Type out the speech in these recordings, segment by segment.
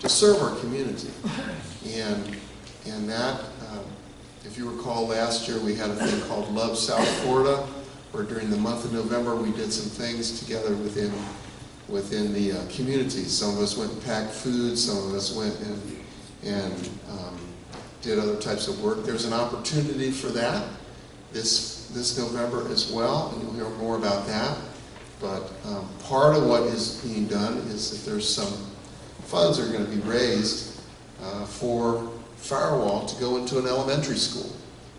to serve our community. And that, if you recall, last year we had a thing called Love South Florida, where during the month of November we did some things together within the community. Some of us went and packed food, some of us went and did other types of work. There's an opportunity for that this November as well, and you'll hear more about that. But part of what is being done is that there's some funds are going to be raised for Firewall to go into an elementary school,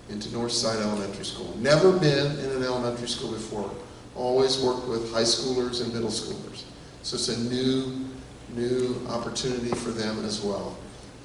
into Northside Elementary School. Never been in an elementary school before. Always worked with high schoolers and middle schoolers. So it's a new opportunity for them as well.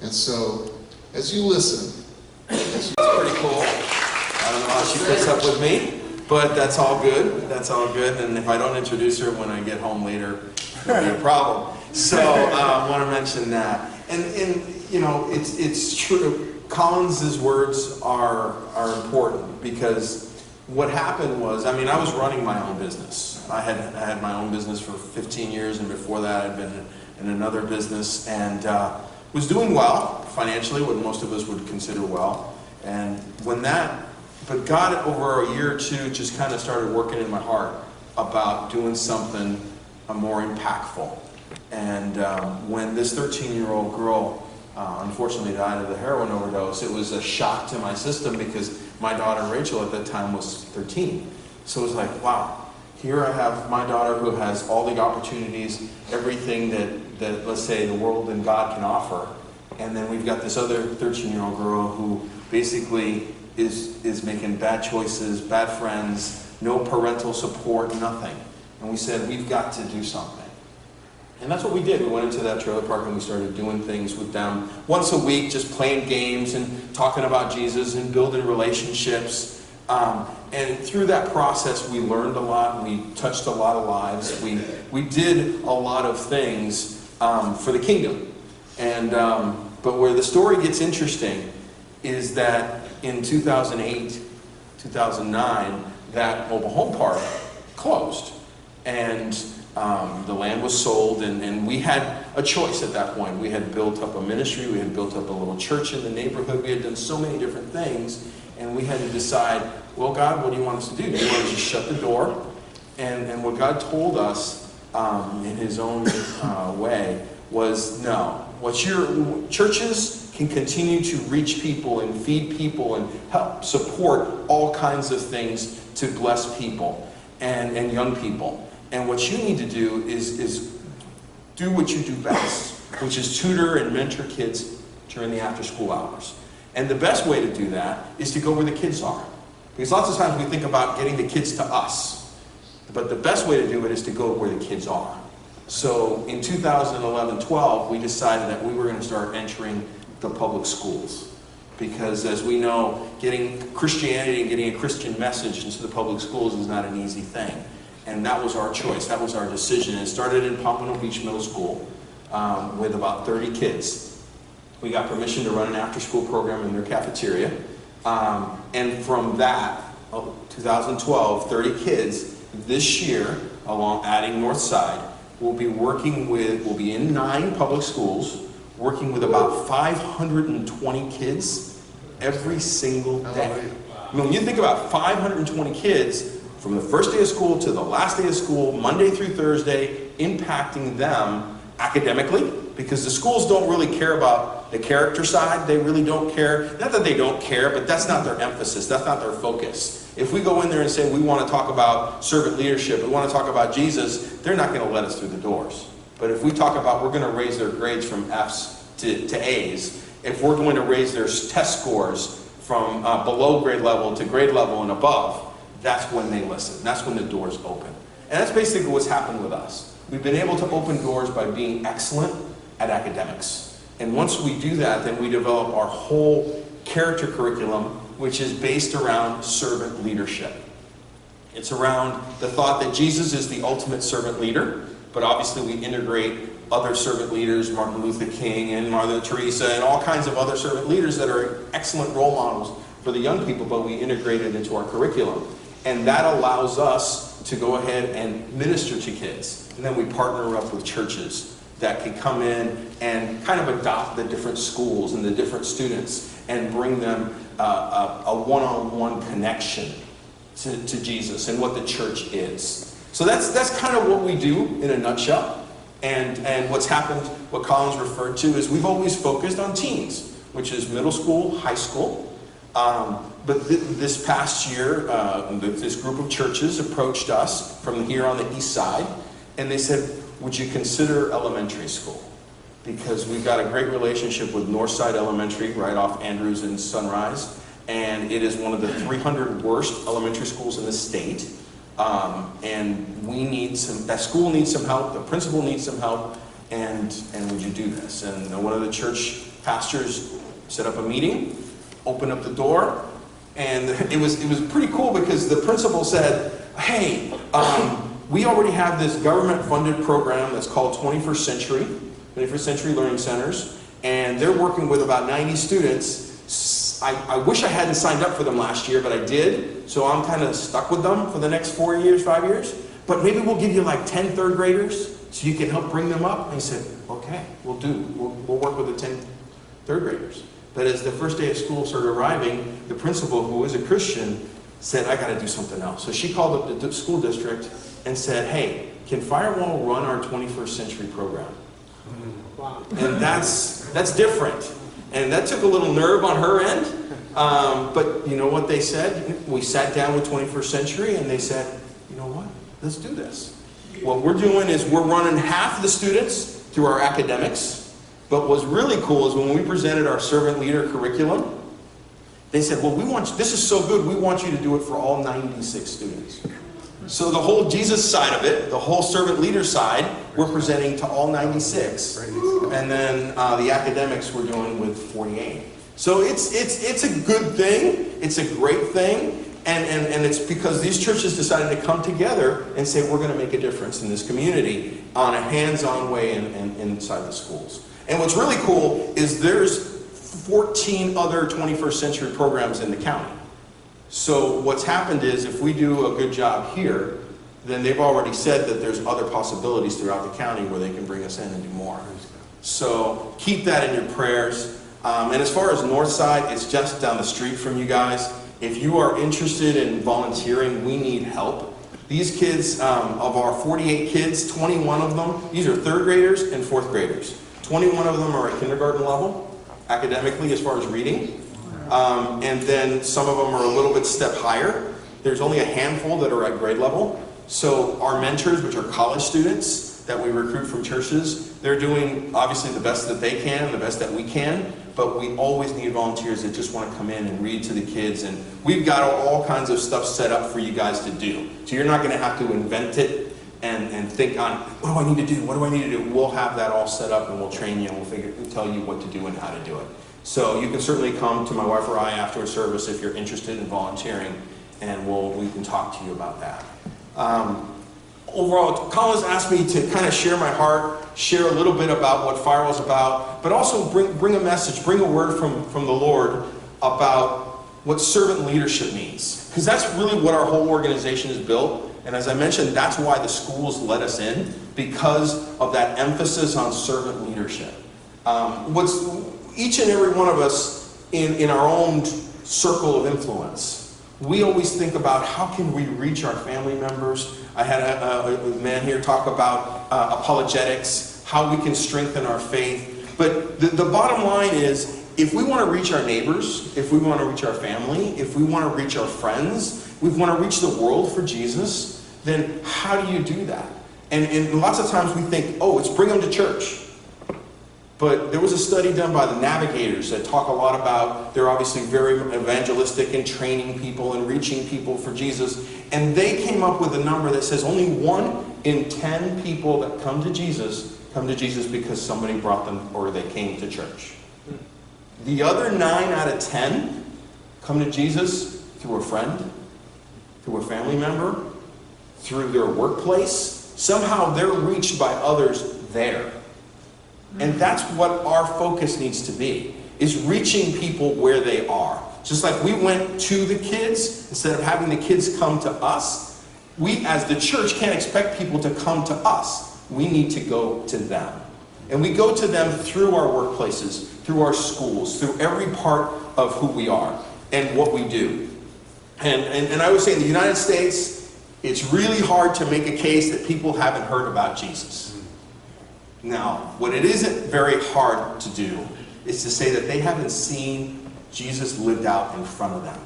And so, as you listen, it's pretty cool. I don't know how she puts up with me, but that's all good. That's all good. And if I don't introduce her when I get home later, it'll be a problem. So I want to mention that. And you know, it's true. Collins's words are important, because what happened was, I mean, I was running my own business. I had my own business for 15 years, and before that I'd been in another business, and was doing well financially, what most of us would consider well. And but God, over a year or two, just kind of started working in my heart about doing something more impactful. And when this 13-year-old girl unfortunately died of the heroin overdose, it was a shock to my system, because my daughter Rachel at that time was 13. So it was like, wow, here I have my daughter who has all the opportunities, everything that let's say the world and God can offer. And then we've got this other 13-year-old girl who basically is making bad choices, bad friends, no parental support, nothing. And we said, we've got to do something. And that's what we did. We went into that trailer park and we started doing things with them once a week, just playing games and talking about Jesus and building relationships. And through that process, we learned a lot. We touched a lot of lives. We did a lot of things for the kingdom. And but where the story gets interesting is that in 2008, 2009, that mobile home park closed. And the land was sold, and we had a choice at that point. We had built up a ministry, we had built up a little church in the neighborhood, we had done so many different things, and we had to decide, well, God, what do you want us to do? Do you want to just shut the door? And what God told us in his own way was, no. Churches can continue to reach people and feed people and help support all kinds of things to bless people and young people. And what you need to do is do what you do best, which is tutor and mentor kids during the after-school hours. And the best way to do that is to go where the kids are. Because lots of times we think about getting the kids to us. But the best way to do it is to go where the kids are. So in 2011-12, we decided that we were going to start entering the public schools. Because as we know, getting Christianity and getting a Christian message into the public schools is not an easy thing. And that was our choice, that was our decision. It started in Pompano Beach Middle School with about 30 kids. We got permission to run an after-school program in their cafeteria. And from that, 2012, 30 kids, this year, along adding Northside, we'll be in 9 public schools, working with about 520 kids every single day. I mean, when you think about 520 kids, from the first day of school to the last day of school, Monday through Thursday, impacting them academically, because the schools don't really care about the character side. They really don't care. Not that they don't care, but that's not their emphasis. That's not their focus. If we go in there and say we want to talk about servant leadership, we want to talk about Jesus, they're not going to let us through the doors. But if we talk about we're going to raise their grades from F's to A's, if we're going to raise their test scores from below grade level to grade level and above, that's when they listen. That's when the doors open. And that's basically what's happened with us. We've been able to open doors by being excellent at academics. And once we do that, then we develop our whole character curriculum, which is based around servant leadership. It's around the thought that Jesus is the ultimate servant leader, but obviously we integrate other servant leaders, Martin Luther King and Mother Teresa and all kinds of other servant leaders that are excellent role models for the young people, but we integrate it into our curriculum. And that allows us to go ahead and minister to kids. And then we partner up with churches that can come in and kind of adopt the different schools and the different students and bring them a one-on-one connection to Jesus and what the church is. So that's kind of what we do in a nutshell. And what's happened, what Colin's referred to, is we've always focused on teens, which is middle school, high school. But this past year, this group of churches approached us from here on the east side, and they said, would you consider elementary school? Because we've got a great relationship with Northside Elementary right off Andrews and Sunrise, and it is one of the 300 worst elementary schools in the state. And we need that school needs some help, the principal needs some help, and would you do this? And one of the church pastors set up a meeting, opened up the door, and it was pretty cool because the principal said, hey, we already have this government-funded program that's called 21st Century Learning Centers, and they're working with about 90 students. I wish I hadn't signed up for them last year, but I did, so I'm kind of stuck with them for the next 4 years, 5 years. But maybe we'll give you like 10 third graders so you can help bring them up. And he said, okay, we'll work with the 10 third graders. But as the first day of school started arriving, the principal, who was a Christian, said, I got to do something else. So she called up the school district and said, hey, can Firewall run our 21st century program? Wow. And that's different. And that took a little nerve on her end. But you know what they said? We sat down with 21st Century and they said, you know what? Let's do this. What we're doing is we're running half the students through our academics. But what's really cool is when we presented our servant leader curriculum, they said, well, this is so good, we want you to do it for all 96 students. So the whole Jesus side of it, the whole servant leader side, we're presenting to all 96. And then the academics we're doing with 48. So it's a good thing, it's a great thing, and it's because these churches decided to come together and say we're going to make a difference in this community on a hands-on way inside the schools. And what's really cool is there's 14 other 21st century programs in the county. So what's happened is if we do a good job here, then they've already said that there's other possibilities throughout the county where they can bring us in and do more. So keep that in your prayers. And as far as Northside, it's just down the street from you guys. If you are interested in volunteering, we need help. These kids, of our 48 kids, 21 of them, these are third graders and fourth graders. 21 of them are at kindergarten level, academically as far as reading. And then some of them are a little bit step higher. There's only a handful that are at grade level. So our mentors, which are college students that we recruit from churches, they're doing obviously the best that they can, the best that we can, but we always need volunteers that just want to come in and read to the kids. And we've got all kinds of stuff set up for you guys to do. So you're not going to have to invent it and think on, what do I need to do? What do I need to do? We'll have that all set up and we'll train you and we'll tell you what to do and how to do it. So you can certainly come to my wife or I after a service if you're interested in volunteering, and we can talk to you about that. Overall, Colin's asked me to kind of share my heart, share a little bit about what Firewall's about, but also bring a message, bring a word from the Lord about what servant leadership means. Because that's really what our whole organization is built. And as I mentioned, that's why the schools let us in, because of that emphasis on servant leadership. Each and every one of us in our own circle of influence, we always think about how can we reach our family members. I had a man here talk about apologetics, how we can strengthen our faith. But the bottom line is, if we want to reach our neighbors, if we want to reach our family, if we want to reach our friends, we want to reach the world for Jesus, then how do you do that? And lots of times we think, oh, it's bring them to church. But there was a study done by the Navigators that talk a lot about, they're obviously very evangelistic in training people and reaching people for Jesus. And they came up with a number that says only 1 in 10 people that come to Jesus because somebody brought them or they came to church. The other 9 out of 10 come to Jesus through a friend, through a family member, through their workplace. Somehow they're reached by others there. And that's what our focus needs to be, is reaching people where they are. Just like we went to the kids, instead of having the kids come to us, we as the church can't expect people to come to us. We need to go to them. And we go to them through our workplaces, through our schools, through every part of who we are and what we do. And I would say in the United States, it's really hard to make a case that people haven't heard about Jesus. Now, what it isn't very hard to do is to say that they haven't seen Jesus lived out in front of them.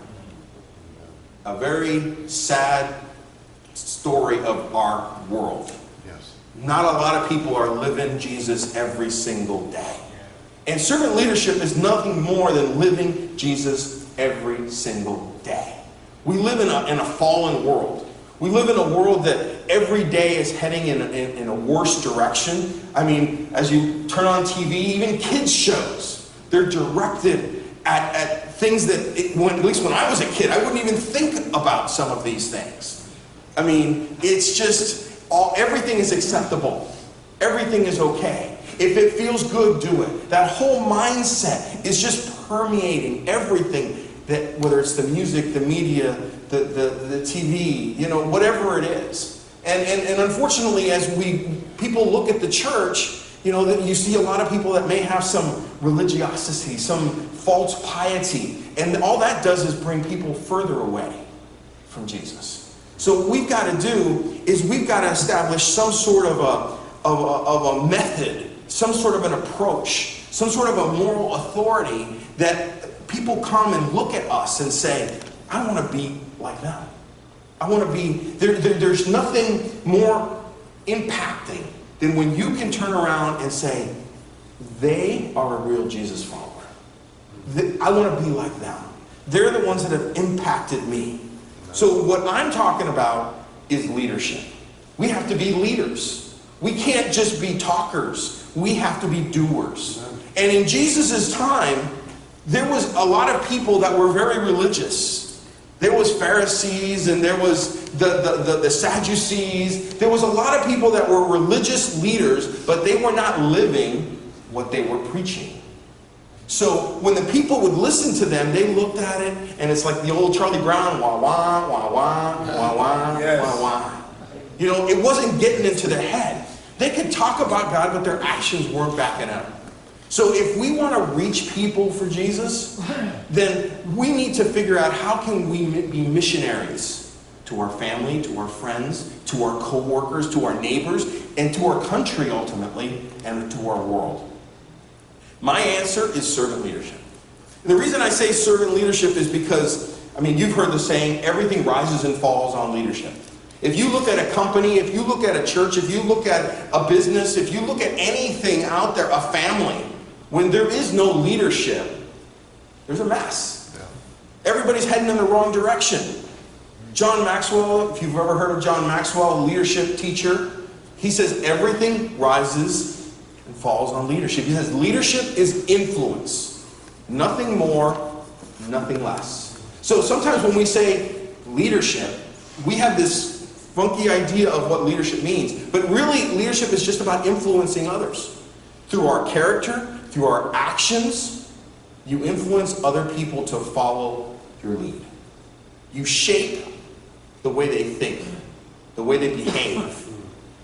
A very sad story of our world. Yes. Not a lot of people are living Jesus every single day. And servant leadership is nothing more than living Jesus every single day. We live in a fallen world. We live in a world that every day is heading in a worse direction. I mean, as you turn on TV, even kids shows, they're directed at things that, at least when I was a kid, I wouldn't even think about some of these things. I mean, it's just, everything is acceptable. Everything is okay. If it feels good, do it. That whole mindset is just permeating everything, that whether it's the music, the media, the TV, you know, whatever it is. And unfortunately, as people look at the church, you know, that you see a lot of people that may have some religiosity, some false piety, and all that does is bring people further away from Jesus. So what we've got to do is we've got to establish some sort of a method, some sort of an approach, some sort of a moral authority that people come and look at us and say, I want to be like them. I want to be, there's nothing more impacting than when you can turn around and say, they are a real Jesus follower. I want to be like them. They're the ones that have impacted me. So what I'm talking about is leadership. We have to be leaders. We can't just be talkers. We have to be doers. And in Jesus' time, there was a lot of people that were very religious. There was Pharisees and there was the Sadducees. There was a lot of people that were religious leaders, but they were not living what they were preaching. So when the people would listen to them, they looked at it, and it's like the old Charlie Brown, wah wah, wah wah, wah wah, Yes. wah wah. You know, it wasn't getting into their head. They could talk about God, but their actions weren't backing up. So if we want to reach people for Jesus, then we need to figure out how can we be missionaries to our family, to our friends, to our co-workers, to our neighbors, and to our country ultimately, and to our world. My answer is servant leadership. And the reason I say servant leadership is because, I mean, you've heard the saying, everything rises and falls on leadership. If you look at a company, if you look at a church, if you look at a business, if you look at anything out there, a family, when there is no leadership, there's a mess. Yeah. Everybody's heading in the wrong direction. John Maxwell, if you've ever heard of John Maxwell, a leadership teacher, he says everything rises and falls on leadership. He says leadership is influence. Nothing more, nothing less. So sometimes when we say leadership, we have this funky idea of what leadership means. But really, leadership is just about influencing others. Through our character, through our actions, you influence other people to follow your lead. You shape the way they think, the way they behave.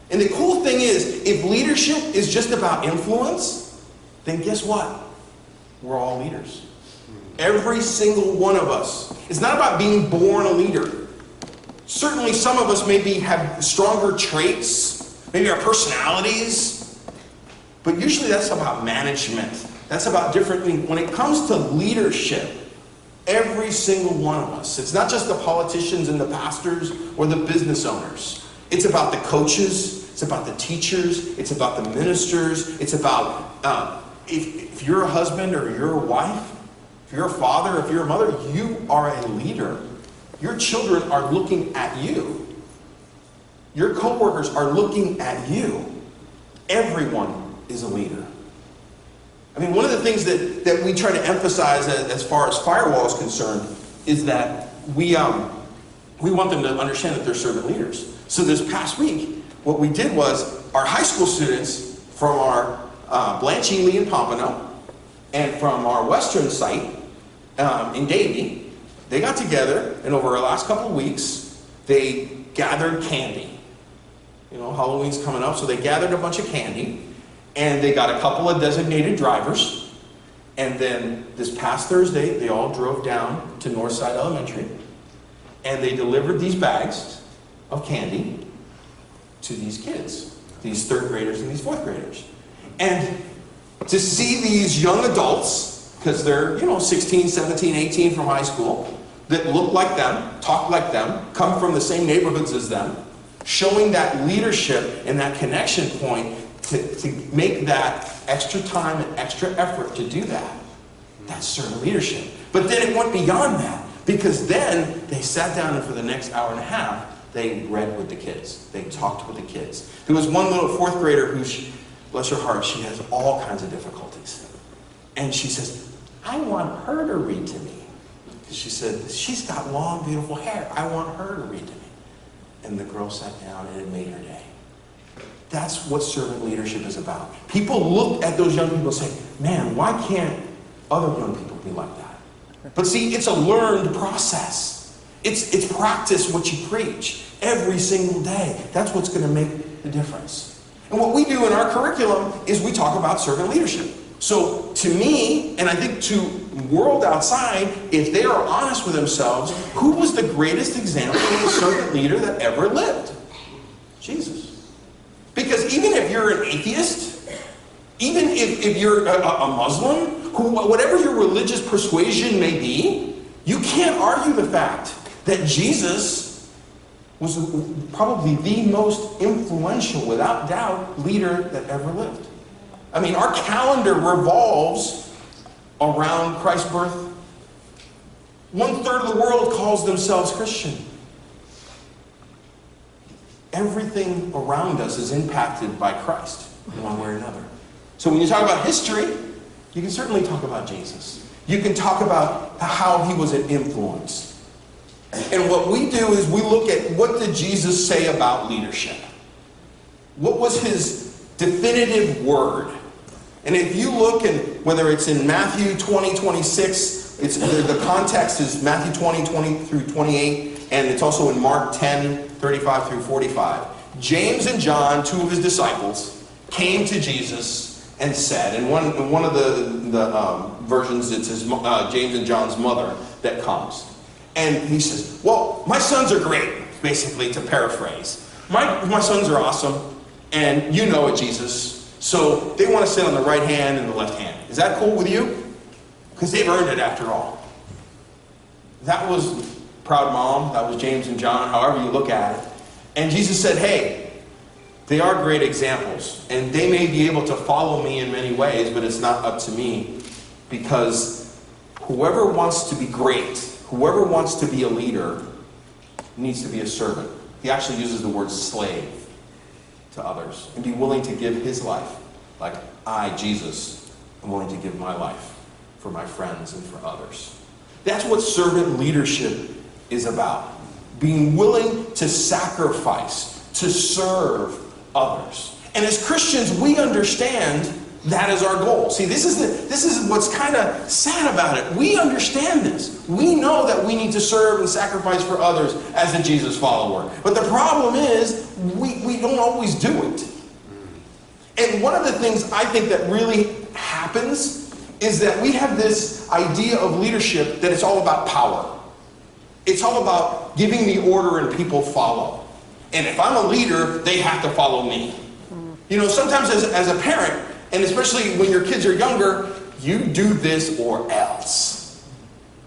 And the cool thing is, if leadership is just about influence, then guess what? We're all leaders. Every single one of us. It's not about being born a leader. Certainly some of us maybe have stronger traits, maybe our personalities, but usually that's about management. That's about different things. When it comes to leadership, every single one of us, it's not just the politicians and the pastors or the business owners. It's about the coaches, it's about the teachers, it's about the ministers, it's about if you're a husband or you're a wife, if you're a father, if you're a mother, you are a leader. Your children are looking at you. Your co-workers are looking at you. Everyone is a leader. I mean, one of the things that we try to emphasize as far as Firewall is concerned is that we want them to understand that they're servant leaders. So this past week, what we did was our high school students from our Blanche Ely in Pompano and from our western site in Davie, they got together, and over the last couple of weeks, they gathered candy. You know, Halloween's coming up, so they gathered a bunch of candy, And they got a couple of designated drivers. And then this past Thursday, they all drove down to Northside Elementary. And they delivered these bags of candy to these kids, these third graders and these fourth graders. And to see these young adults, because they're, 16, 17, 18 from high school, that look like them, talk like them, come from the same neighborhoods as them, showing that leadership and that connection point to make that extra time and extra effort to do that. That's servant leadership. But then it went beyond that, because then they sat down and for the next hour and a half, they read with the kids. They talked with the kids. There was one little fourth grader who, bless her heart, she has all kinds of difficulties. And she says, I want her to read to me. She said, she's got long, beautiful hair. I want her to read to me. And the girl sat down and it made her day. That's what servant leadership is about. People look at those young people and say, man, why can't other young people be like that? But see, it's a learned process. It's practice what you preach every single day. That's what's going to make the difference. And what we do in our curriculum is we talk about servant leadership. So to me, and I think to the world outside, if they are honest with themselves, who was the greatest example of a servant leader that ever lived? Jesus. Because even if you're an atheist, even if you're a Muslim, whatever your religious persuasion may be, you can't argue the fact that Jesus was probably the most influential, without doubt, leader that ever lived. I mean, our calendar revolves around Christ's birth. 1/3 of the world calls themselves Christian. Everything around us is impacted by Christ in one way or another. So when you talk about history, you can certainly talk about Jesus. You can talk about how he was an influence. And what we do is we look at, what did Jesus say about leadership? What was his definitive word? And if you look, and whether it's in Matthew 20, 26, the context is Matthew 20, 20 through 28, and it's also in Mark 10, 35 through 45. James and John, two of his disciples, came to Jesus and said, and one of the versions, it's James and John's mother that comes. And he says, well, my sons are great, basically, to paraphrase. My sons are awesome, and you know it, Jesus. So they want to sit on the right hand and the left hand. Is that cool with you? Because they've earned it after all. That was proud mom. That was James and John, however you look at it. And Jesus said, hey, they are great examples. And they may be able to follow me in many ways, but it's not up to me. Because whoever wants to be great, whoever wants to be a leader, needs to be a servant. He actually uses the word slave to others, and be willing to give his life. Like I, Jesus, am willing to give my life for my friends and for others. That's what servant leadership is about. Being willing to sacrifice, to serve others. And as Christians, we understand that is our goal. See, this is what's kind of sad about it. We understand this. We know that we need to serve and sacrifice for others as a Jesus follower. But the problem is, we don't always do it. And one of the things I think that really happens is that we have this idea of leadership that it's all about power. It's all about giving the order and people follow. And if I'm a leader, they have to follow me. You know, sometimes as a parent, and especially when your kids are younger, you do this or else.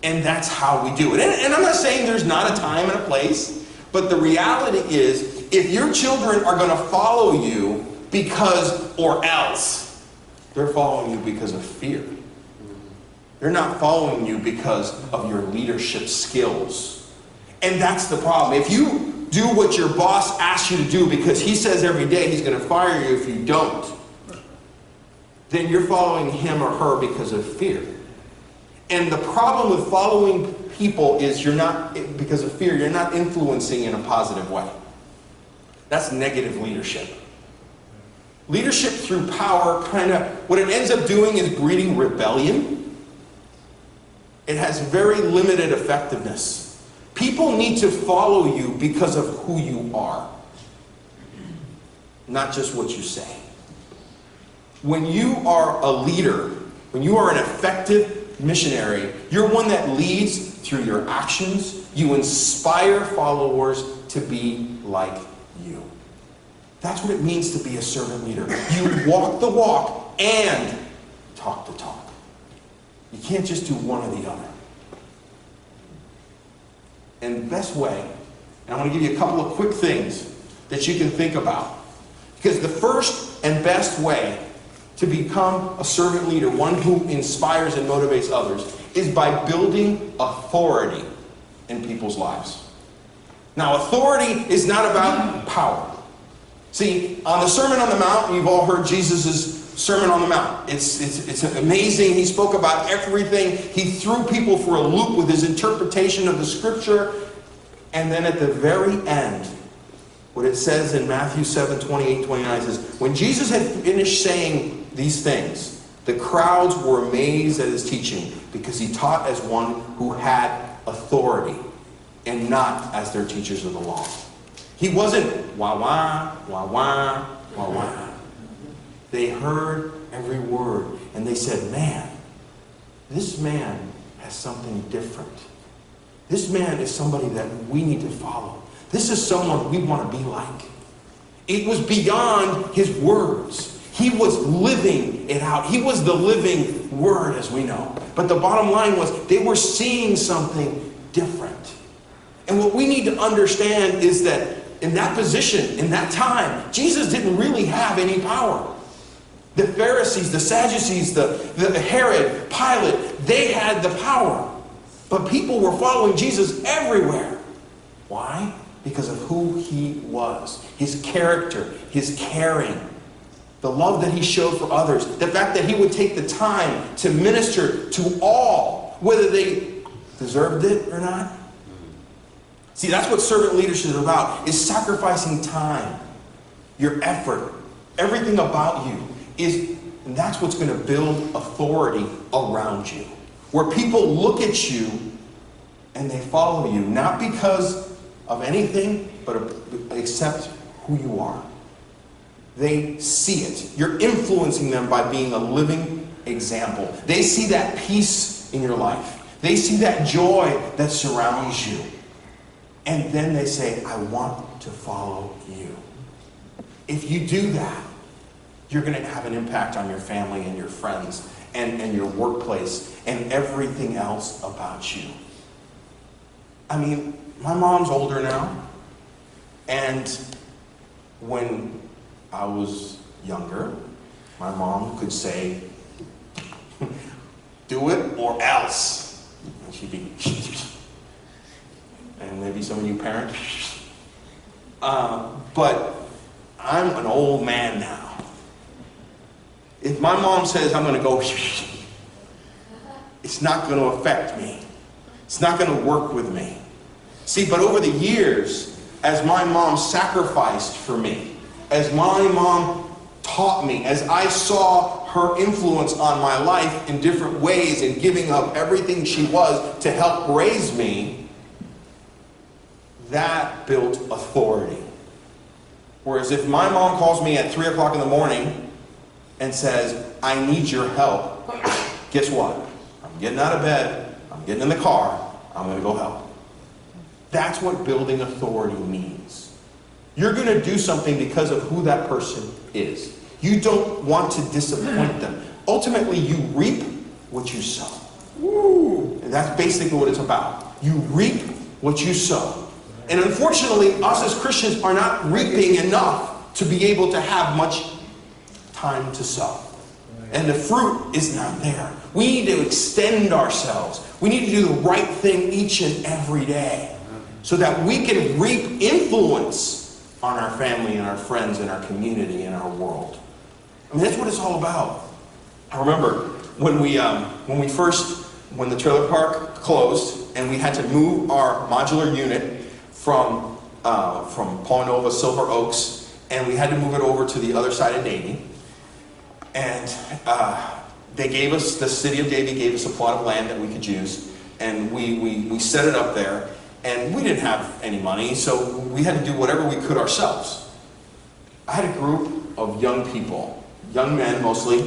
And that's how we do it. And I'm not saying there's not a time and a place, but the reality is, if your children are going to follow you because or else, they're following you because of fear. They're not following you because of your leadership skills. And that's the problem. If you do what your boss asks you to do because he says every day he's going to fire you if you don't, then you're following him or her because of fear. And the problem with following people is because of fear, you're not influencing in a positive way. That's negative leadership. Leadership through power, what it ends up doing is breeding rebellion. It has very limited effectiveness. People need to follow you because of who you are, not just what you say. When you are a leader, when you are an effective missionary, you're one that leads through your actions. You inspire followers to be like you. That's what it means to be a servant leader. You walk the walk and talk the talk. You can't just do one or the other. And the best way, and I want to give you a couple of quick things that you can think about. Because the first and best way to become a servant leader, one who inspires and motivates others, is by building authority in people's lives. Now, authority is not about power. See, on the Sermon on the Mount, you've all heard Jesus' Sermon on the Mount. It's amazing. He spoke about everything. He threw people for a loop with his interpretation of the Scripture. And then at the very end, what it says in Matthew 7, 28, 29 says, when Jesus had finished saying these things, the crowds were amazed at his teaching because he taught as one who had authority and not as their teachers of the law. He wasn't wah-wah, wah-wah, wah-wah. They heard every word and they said, man, this man has something different. This man is somebody that we need to follow. This is someone we want to be like. It was beyond his words. He was living it out. He was the living word, as we know. But the bottom line was they were seeing something different. And what we need to understand is that in that position, in that time, Jesus didn't really have any power. The Pharisees, the Sadducees, the Herod, Pilate, they had the power. But people were following Jesus everywhere. Why? Because of who he was. His character, his caring, the love that he showed for others, the fact that he would take the time to minister to all, whether they deserved it or not. See, that's what servant leadership is about, is sacrificing time, your effort, everything about you. And that's what's going to build authority around you. Where people look at you and they follow you, not because of anything, but except who you are. They see it. You're influencing them by being a living example. They see that peace in your life. They see that joy that surrounds you. And then they say, I want to follow you. If you do that, you're going to have an impact on your family and your friends and your workplace and everything else about you. I mean, my mom's older now. And when I was younger, my mom could say, do it or else. And she'd be, and maybe some of you parents. But I'm an old man now. If my mom says I'm going to go, it's not going to affect me. It's not going to work with me. See, but over the years, as my mom sacrificed for me, as my mom taught me, as I saw her influence on my life in different ways and giving up everything she was to help raise me, that built authority. Whereas if my mom calls me at 3 o'clock in the morning and says, I need your help, guess what? I'm getting out of bed, I'm getting in the car, I'm going to go help. That's what building authority means. You're going to do something because of who that person is. You don't want to disappoint them. Ultimately, you reap what you sow. Woo. And that's basically what it's about. You reap what you sow. And unfortunately, us as Christians are not reaping enough to be able to have much time to sow. And the fruit is not there. We need to extend ourselves. We need to do the right thing each and every day so that we can reap influence on our family and our friends and our community and our world. I mean, that's what it's all about. I remember when the trailer park closed and we had to move our modular unit from Point Nova, Silver Oaks, and we had to move it over to the other side of Navy. And the city of Davie gave us a plot of land that we could use, and we set it up there, and we didn't have any money, so we had to do whatever we could ourselves. I had a group of young people, young men mostly,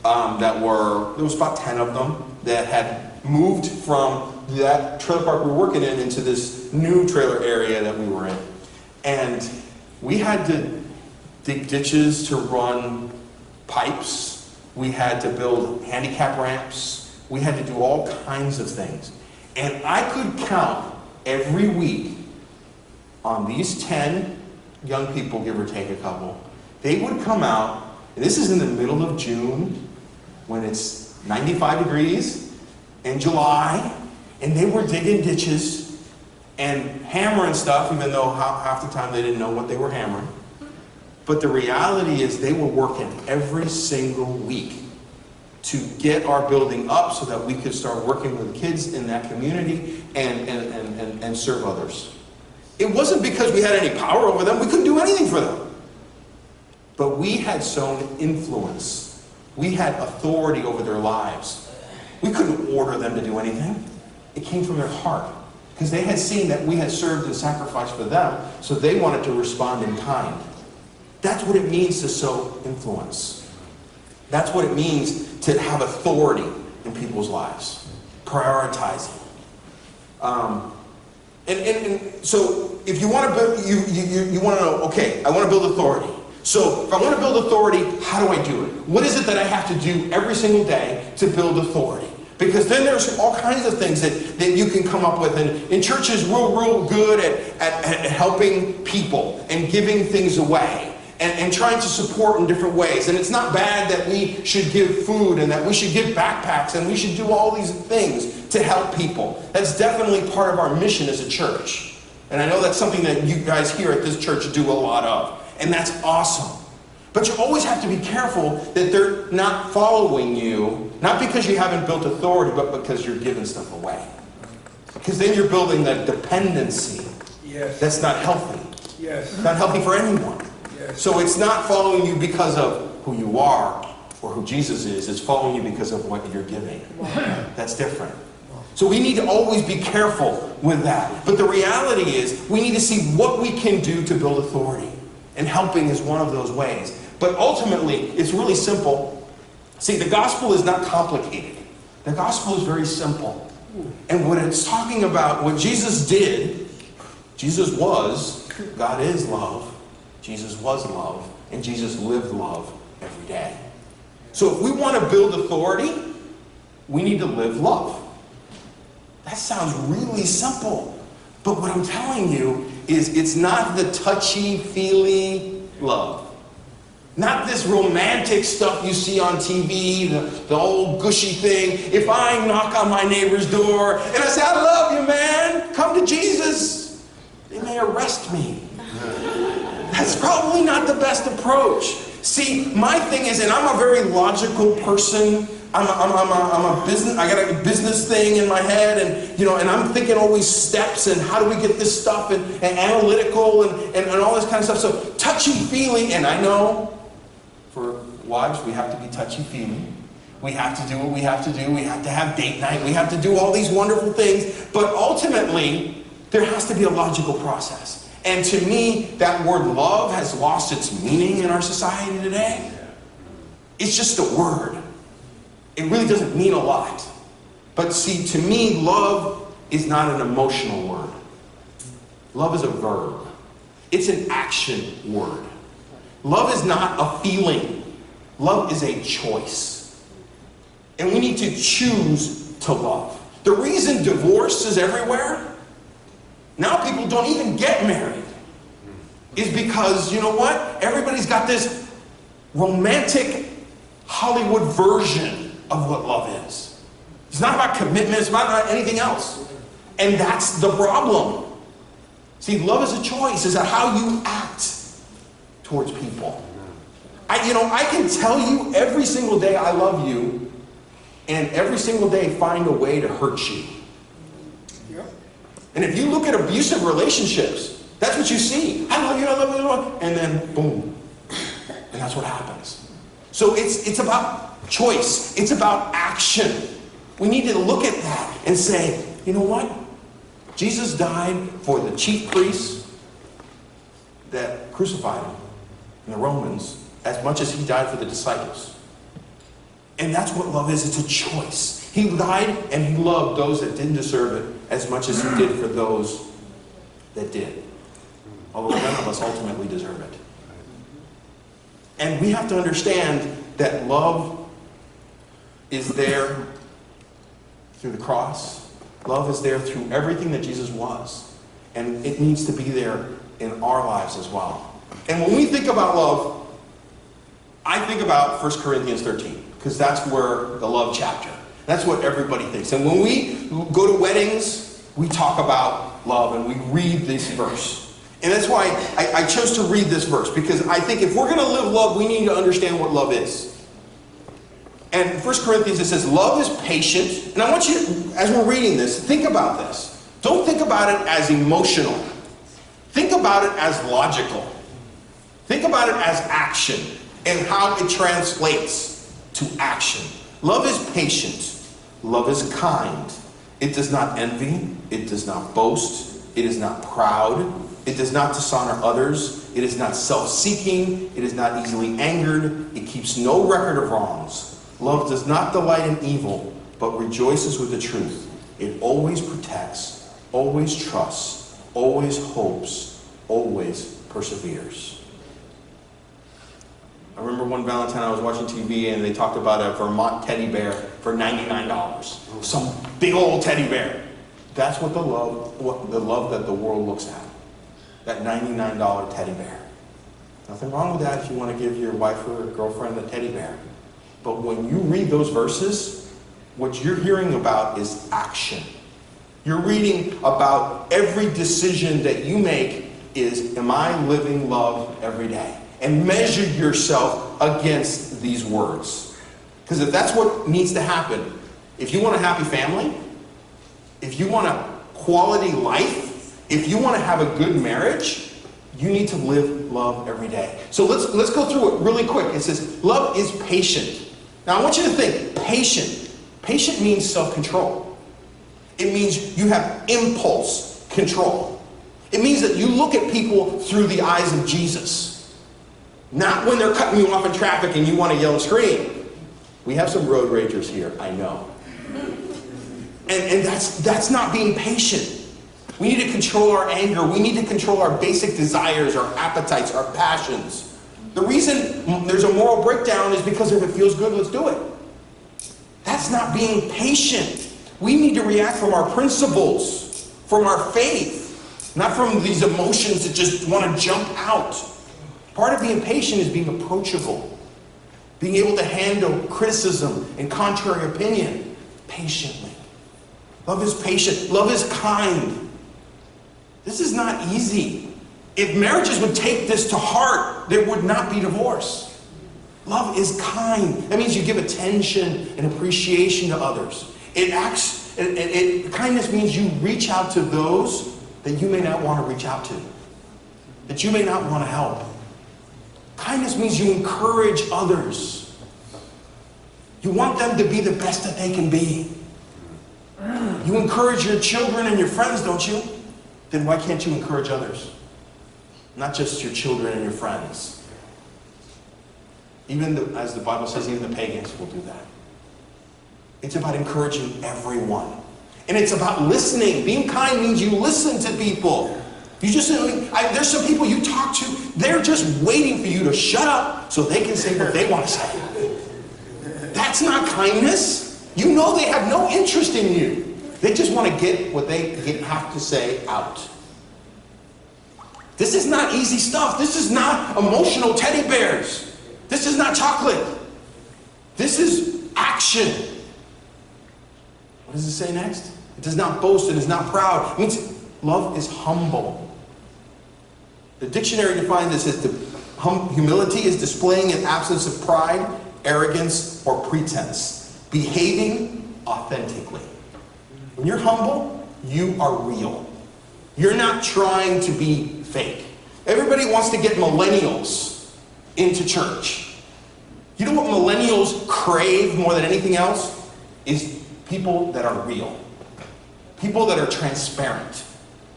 there was about 10 of them that had moved from that trailer park we were working in into this new trailer area that we were in. And we had to dig ditches to run pipes. We had to build handicap ramps. We had to do all kinds of things. And I could count every week on these 10 young people, give or take a couple. They would come out, and this is in the middle of June, when it's 95 degrees, in July, and they were digging ditches and hammering stuff, even though half the time they didn't know what they were hammering. But the reality is they were working every single week to get our building up so that we could start working with kids in that community and serve others. It wasn't because we had any power over them. We couldn't do anything for them. But we had sown influence. We had authority over their lives. We couldn't order them to do anything. It came from their heart. Because they had seen that we had served and sacrificed for them, so they wanted to respond in kind. That's what it means to sow influence. That's what it means to have authority in people's lives. Prioritizing. And so if you want to build, you want to know, okay, I want to build authority. So if I want to build authority, how do I do it? What is it that I have to do every single day to build authority? Because then there's all kinds of things that you can come up with. And churches, we're real good at helping people and giving things away and trying to support in different ways. And it's not bad that we should give food and that we should give backpacks and we should do all these things to help people. That's definitely part of our mission as a church. And I know that's something that you guys here at this church do a lot of. And that's awesome. But you always have to be careful that they're not following you, not because you haven't built authority, but because you're giving stuff away. Because then you're building that dependency. Yes. That's not healthy. Yes. Not healthy for anyone. Yes. So it's not following you because of who you are or who Jesus is. It's following you because of what you're giving. That's different. So we need to always be careful with that. But the reality is we need to see what we can do to build authority. And helping is one of those ways. But ultimately, it's really simple. See, the gospel is not complicated. The gospel is very simple. And when it's talking about what Jesus did, Jesus was, God is love, Jesus was love, and Jesus lived love every day. So if we want to build authority, we need to live love. That sounds really simple. But what I'm telling you is it's not the touchy-feely love. Not this romantic stuff you see on TV, the old gushy thing. If I knock on my neighbor's door and I say, I love you, man, come to Jesus, they may arrest me. That's probably not the best approach. See, my thing is, and I'm a very logical person. I'm a business. I got a business thing in my head, and I'm thinking always steps and how do we get this stuff and analytical and all this kind of stuff. So touchy-feely, and I know for wives we have to be touchy-feely. We have to do what we have to do. We have to have date night. We have to do all these wonderful things. But ultimately, there has to be a logical process. And to me, that word love has lost its meaning in our society today. It's just a word. It really doesn't mean a lot. But see, to me, love is not an emotional word. Love is a verb. It's an action word. Love is not a feeling. Love is a choice. And we need to choose to love. The reason divorce is everywhere, now people don't even get married, is because, you know what? Everybody's got this romantic Hollywood version of what love is. It's not about commitment, it's not anything else. And that's the problem. See, love is a choice. It's how you act towards people. I can tell you every single day I love you, and every single day find a way to hurt you. Yep. And if you look at abusive relationships, that's what you see. I love you, I love you, I love you. And then boom. And that's what happens. So it's about choice. It's about action. We need to look at that and say, you know what? Jesus died for the chief priests that crucified him, and the Romans as much as he died for the disciples. And that's what love is. It's a choice. He died and he loved those that didn't deserve it as much as he did for those that did. Although none of us ultimately deserve it. And we have to understand that love is there through the cross. Love is there through everything that Jesus was. And it needs to be there in our lives as well. And when we think about love, I think about 1 Corinthians 13, because that's where the love chapter. That's what everybody thinks. And when we go to weddings, we talk about love and we read this verse. And that's why I chose to read this verse, because I think if we're going to live love, we need to understand what love is. And in 1 Corinthians it says, love is patient. And I want you to, as we're reading this, think about this. Don't think about it as emotional. Think about it as logical. Think about it as action and how it translates to action. Love is patient. Love is kind. It does not envy. It does not boast. It is not proud. It does not dishonor others. It is not self-seeking. It is not easily angered. It keeps no record of wrongs. Love does not delight in evil, but rejoices with the truth. It always protects, always trusts, always hopes, always perseveres. I remember one Valentine I was watching TV and they talked about a Vermont teddy bear for $99. Some big old teddy bear. That's what the love that the world looks at. That $99 teddy bear. Nothing wrong with that if you want to give your wife or girlfriend a teddy bear. But when you read those verses, what you're hearing about is action. You're reading about every decision that you make is, am I living love every day? And measure yourself against these words. Because if that's what needs to happen, if you want a happy family, if you want a quality life, if you want to have a good marriage, you need to live love every day. So let's go through it really quick. It says, love is patient. Now I want you to think, patient. Patient means self-control. It means you have impulse control. It means that you look at people through the eyes of Jesus. Not when they're cutting you off in traffic and you want to yell and scream. We have some road ragers here, I know. And that's not being patient. We need to control our anger. We need to control our basic desires, our appetites, our passions. The reason there's a moral breakdown is because if it feels good, let's do it. That's not being patient. We need to react from our principles, from our faith, not from these emotions that just want to jump out. Part of being patient is being approachable, being able to handle criticism and contrary opinion patiently. Love is patient. Love is kind. This is not easy. If marriages would take this to heart, there would not be divorce. Love is kind. That means you give attention and appreciation to others. Kindness means you reach out to those that you may not want to reach out to, that you may not want to help. Kindness means you encourage others. You want them to be the best that they can be. You encourage your children and your friends, don't you? Then why can't you encourage others? Not just your children and your friends. As the Bible says, even the pagans will do that. It's about encouraging everyone. And it's about listening. Being kind means you listen to people. There's some people you talk to, they're just waiting for you to shut up so they can say what they want to say. That's not kindness. You know they have no interest in you. They just want to get what they have to say out. This is not easy stuff. This is not emotional teddy bears. This is not chocolate. This is action. What does it say next? It does not boast. It is not proud. It means love is humble. The dictionary defines this as humility is displaying an absence of pride, arrogance, or pretense. Behaving authentically. When you're humble, you are real. You're not trying to be fake. Everybody wants to get millennials into church. You know what millennials crave more than anything else? Is people that are real. People that are transparent.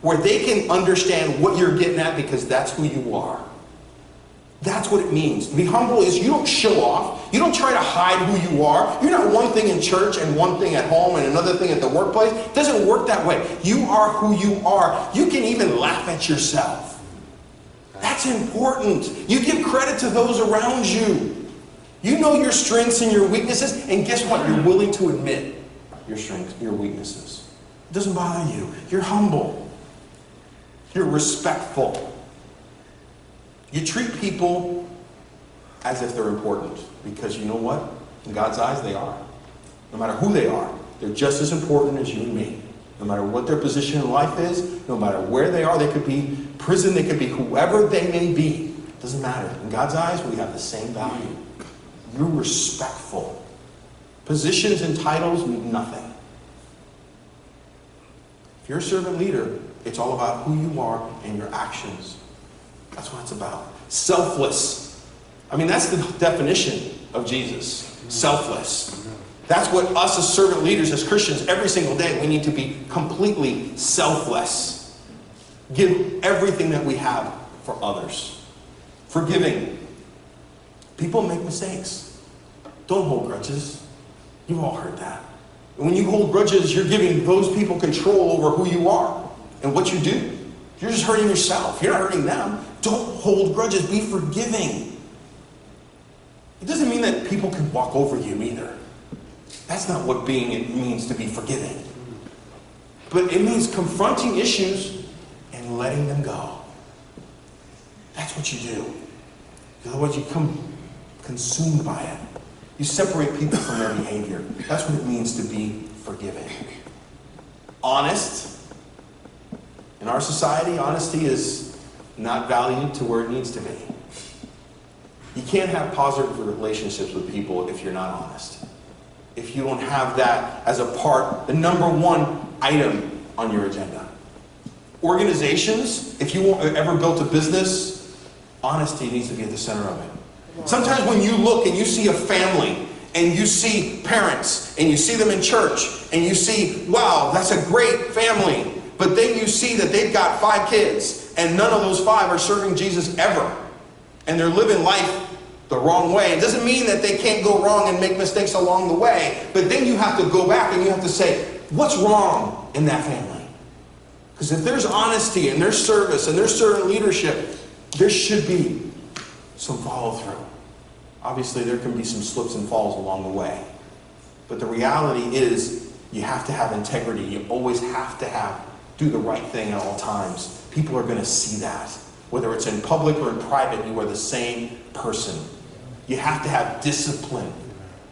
Where they can understand what you're getting at because that's who you are. That's what it means. To be humble is you don't show off. You don't try to hide who you are. You're not one thing in church and one thing at home and another thing at the workplace. It doesn't work that way. You are who you are. You can even laugh at yourself. That's important. You give credit to those around you. You know your strengths and your weaknesses, and guess what? You're willing to admit your strengths, your weaknesses. It doesn't bother you. You're humble. You're respectful. You treat people as if they're important, because you know what? In God's eyes, they are. No matter who they are, they're just as important as you and me. No matter what their position in life is, no matter where they are, they could be prison, they could be whoever they may be. It doesn't matter. In God's eyes, we have the same value. You're respectful. Positions and titles mean nothing. If you're a servant leader, it's all about who you are and your actions. That's what it's about. Selfless. I mean, that's the definition of Jesus. Selfless. That's what us as servant leaders, as Christians, every single day, we need to be completely selfless. Give everything that we have for others. Forgiving. People make mistakes. Don't hold grudges. You've all heard that. And when you hold grudges, you're giving those people control over who you are and what you do. You're just hurting yourself. You're not hurting them. Don't hold grudges. Be forgiving. It doesn't mean that people can walk over you either. That's not what it means to be forgiving. But it means confronting issues and letting them go. That's what you do. Otherwise you become consumed by it. You separate people from their behavior. That's what it means to be forgiving. Honest. In our society, honesty is not valued to where it needs to be. You can't have positive relationships with people if you're not honest. If you don't have that as a part, the number one item on your agenda. Organizations, if you ever built a business, honesty needs to be at the center of it. Sometimes when you look and you see a family, and you see parents, and you see them in church, and you see, wow, that's a great family. But then you see that they've got 5 kids, and none of those 5 are serving Jesus ever. And they're living life the wrong way. It doesn't mean that they can't go wrong and make mistakes along the way. But then you have to go back and you have to say, what's wrong in that family? Because if there's honesty and there's service and there's servant leadership, there should be some follow through. Obviously, there can be some slips and falls along the way. But the reality is, you have to have integrity. You always have to do the right thing at all times. People are going to see that. Whether it's in public or in private, you are the same person. You have to have discipline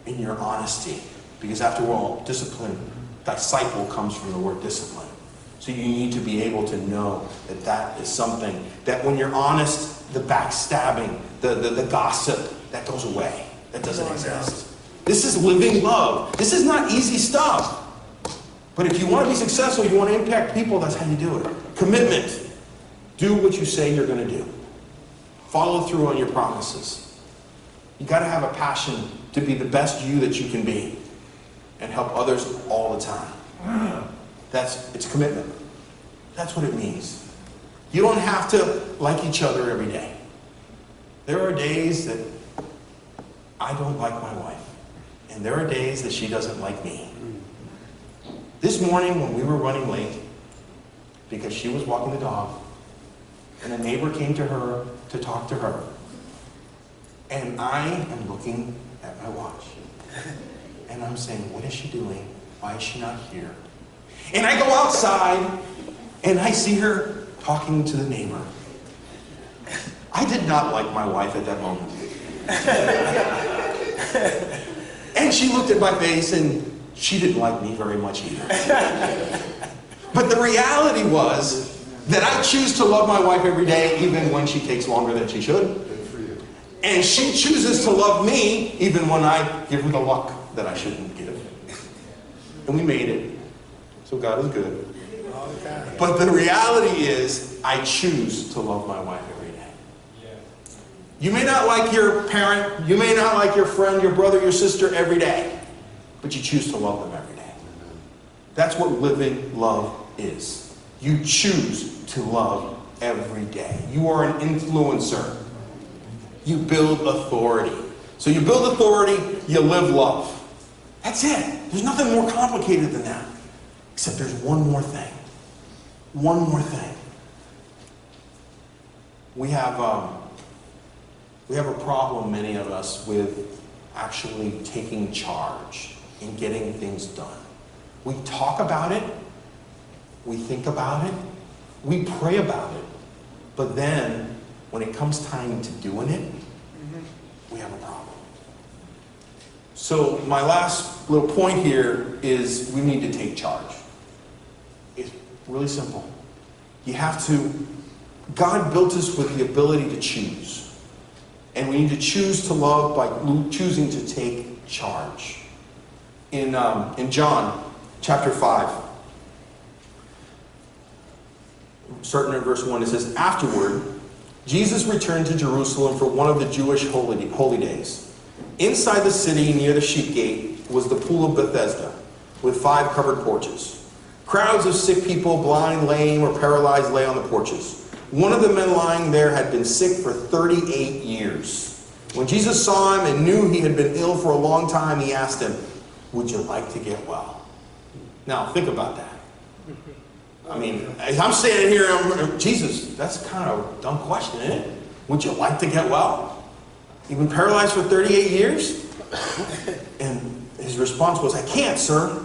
in your honesty. Because after all, discipline, disciple comes from the word discipline. So you need to be able to know that that is something that when you're honest, the backstabbing, the gossip, that goes away. That doesn't exist. This is living love. This is not easy stuff. But if you want to be successful, you want to impact people, that's how you do it. Commitment. Do what you say you're going to do. Follow through on your promises. You got to have a passion to be the best you that you can be and help others all the time. It's commitment. That's what it means. You don't have to like each other every day. There are days that I don't like my wife, and there are days that she doesn't like me. This morning when we were running late, because she was walking the dog, and a neighbor came to her to talk to her, and I am looking at my watch, and I'm saying, what is she doing? Why is she not here? And I go outside, and I see her talking to the neighbor. I did not like my wife at that moment. And she looked at my face, and she didn't like me very much either. But the reality was that I choose to love my wife every day, even when she takes longer than she should. And she chooses to love me, even when I give her the look that I shouldn't give. And we made it. So God is good. But the reality is, I choose to love my wife every day. You may not like your parent, you may not like your friend, your brother, your sister every day, but you choose to love them every day. That's what living love is. You choose to love every day. You are an influencer. You build authority. So you build authority, you live love. That's it. There's nothing more complicated than that. Except there's one more thing. One more thing. We have a problem, many of us, with actually taking charge and getting things done. We talk about it, we think about it, we pray about it, but then when it comes time to doing it, we have a problem. So my last little point here is we need to take charge. It's really simple. You have to, God built us with the ability to choose. And we need to choose to love by choosing to take charge. In John chapter 5, starting at verse 1, it says, "Afterward, Jesus returned to Jerusalem for one of the Jewish holy days. Inside the city, near the sheep gate, was the pool of Bethesda, with 5 covered porches. Crowds of sick people, blind, lame, or paralyzed, lay on the porches. One of the men lying there had been sick for 38 years. When Jesus saw him and knew he had been ill for a long time, he asked him, 'Would you like to get well?'" Now, think about that. I mean, as I'm standing here, Jesus, that's kind of a dumb question, isn't it? Would you like to get well? You've been paralyzed for 38 years? And his response was, "I can't, sir."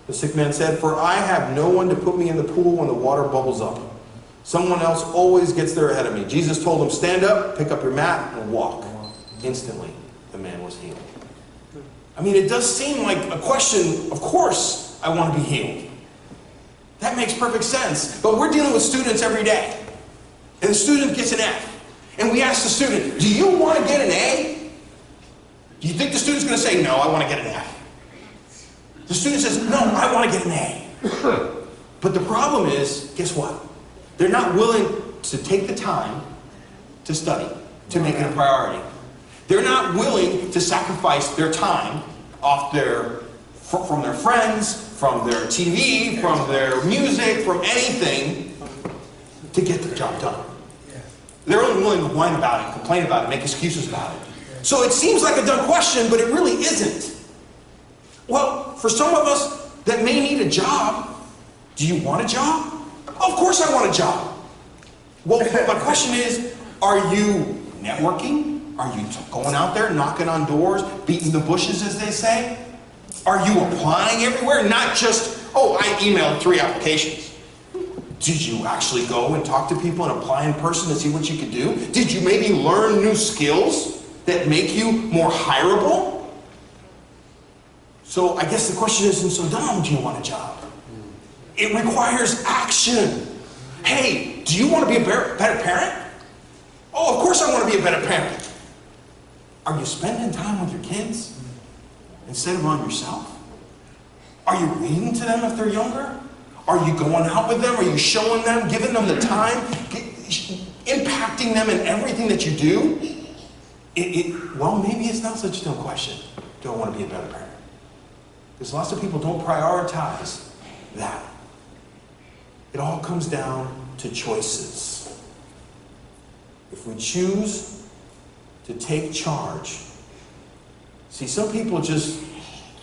The sick man said, "For I have no one to put me in the pool when the water bubbles up. Someone else always gets there ahead of me." Jesus told him, "Stand up, pick up your mat, and walk." Instantly, the man was healed. I mean, it does seem like a question, of course I want to be healed. That makes perfect sense. But we're dealing with students every day. And the student gets an F. And we ask the student, "Do you want to get an A?" Do you think the student's going to say, "No, I want to get an F"? The student says, "No, I want to get an A." But the problem is, guess what? They're not willing to take the time to study, to make it a priority. They're not willing to sacrifice their time from their friends, from their TV, from their music, from anything to get the job done. They're only willing to whine about it, complain about it, make excuses about it. So it seems like a dumb question, but it really isn't. Well, for some of us that may need a job, do you want a job? Of course I want a job. Well, my question is, are you networking? Are you going out there, knocking on doors, beating the bushes, as they say? Are you applying everywhere? Not just, "Oh, I emailed 3 applications." Did you actually go and talk to people and apply in person to see what you could do? Did you maybe learn new skills that make you more hireable? So I guess the question isn't so dumb, do you want a job? It requires action. Hey, do you want to be a better parent? Oh, of course I want to be a better parent. Are you spending time with your kids instead of on yourself? Are you reading to them if they're younger? Are you going out with them? Are you showing them, giving them the time, impacting them in everything that you do? Well, maybe it's not such a dumb question. Do I want to be a better parent? Because lots of people don't prioritize that. It all comes down to choices. If we choose to take charge. See, some people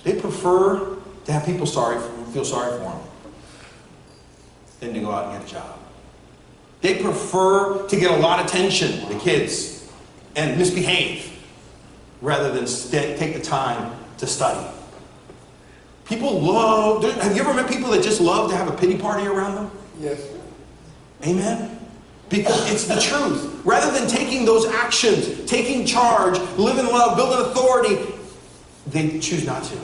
they prefer to have people feel sorry for them than to go out and get a job. They prefer to get a lot of attention, the kids, and misbehave rather than take the time to study. People have you ever met people that just love to have a pity party around them? Yes. Amen? Because it's the truth. Rather than taking those actions, taking charge, living love, building authority, they choose not to.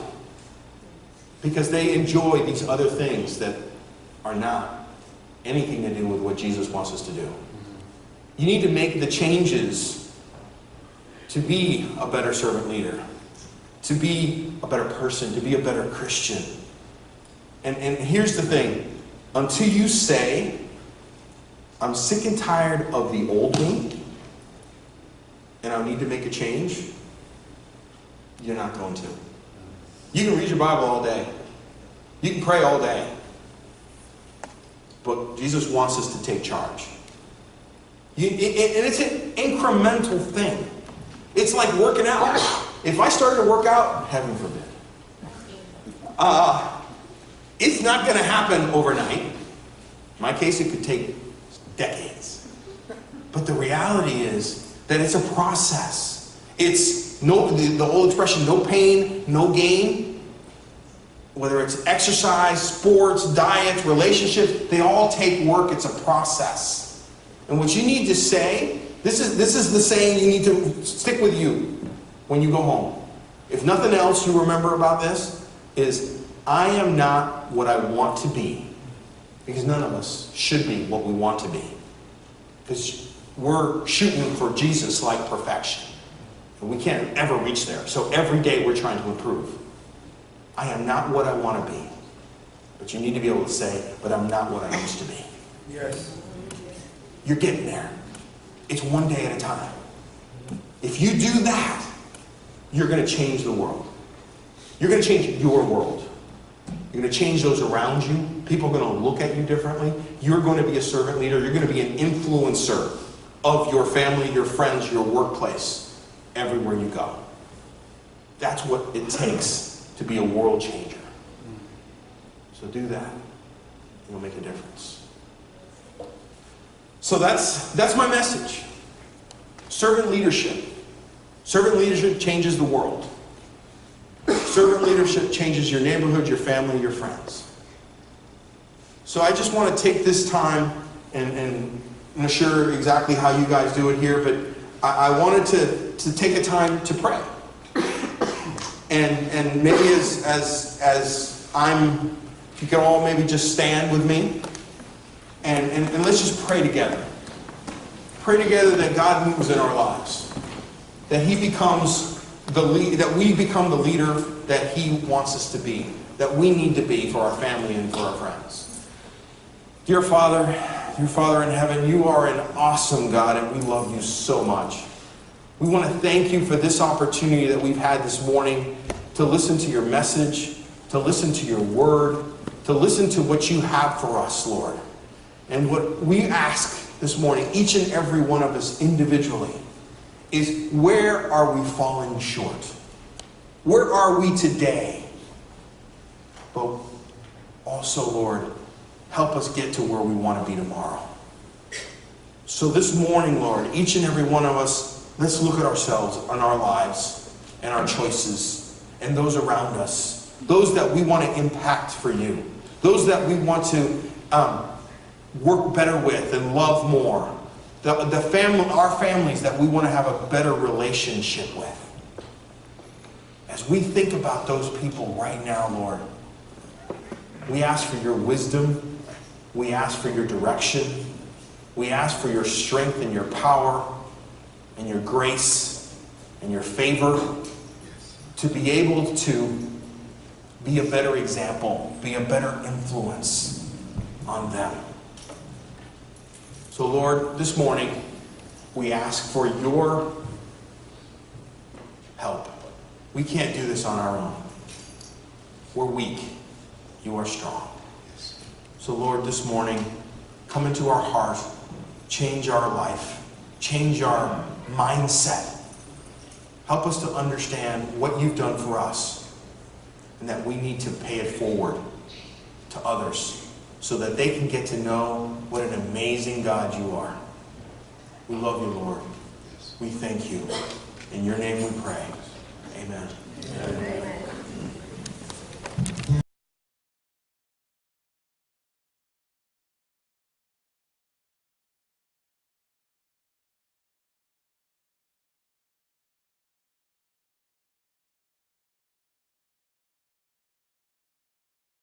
Because they enjoy these other things that are not anything to do with what Jesus wants us to do. You need to make the changes to be a better servant leader, to be a better person, to be a better Christian. And here's the thing. Until you say, "I'm sick and tired of the old me, and I need to make a change," you're not going to. You can read your Bible all day. You can pray all day. But Jesus wants us to take charge. And it's an incremental thing. It's like working out. If I started to work out, heaven forbid, it's not going to happen overnight. In my case, it could take decades. But the reality is that it's a process. It's the old expression, no pain, no gain. Whether it's exercise, sports, diet, relationships, they all take work. It's a process. And what you need to say, this is the saying you need to stick with you when you go home. If nothing else you remember about this is, I am not what I want to be. Because none of us should be what we want to be. Because we're shooting for Jesus-like perfection. And we can't ever reach there. So every day we're trying to improve. I am not what I want to be. But you need to be able to say, but I'm not what I used to be. Yes. You're getting there. It's one day at a time. If you do that, you're going to change the world. You're going to change your world. You're going to change those around you. People are going to look at you differently. You're going to be a servant leader. You're going to be an influencer of your family, your friends, your workplace, everywhere you go. That's what it takes to be a world changer. So do that. It'll make a difference. So that's my message. Servant leadership. Servant leadership changes the world. Servant leadership changes your neighborhood, your family, your friends. So I just want to take this time, and I'm not sure exactly how you guys do it here, but I wanted to take a time to pray. And maybe as I'm, if you can all maybe just stand with me, and let's just pray together. Pray together that God moves in our lives. That He becomes that we become the leader that He wants us to be. That we need to be for our family and for our friends. Dear Father in heaven, you are an awesome God, and we love you so much. We want to thank you for this opportunity that we've had this morning to listen to your message, to listen to your word, to listen to what you have for us, Lord. And what we ask this morning, each and every one of us individually, is where are we falling short? Where are we today? But also, Lord, help us get to where we want to be tomorrow. So this morning, Lord, each and every one of us, let's look at ourselves and our lives and our choices and those around us, those that we want to impact for you, those that we want to work better with and love more, our families that we want to have a better relationship with. As we think about those people right now, Lord, we ask for your wisdom, we ask for your direction, we ask for your strength and your power and your grace and your favor to be able to be a better example, be a better influence on them. So Lord, this morning we ask for your help. We can't do this on our own. We're weak. You are strong. So Lord, this morning, come into our heart, change our life, change our mindset. Help us to understand what you've done for us and that we need to pay it forward to others so that they can get to know what an amazing God you are. We love you, Lord. We thank you. In your name we pray. Amen. Amen.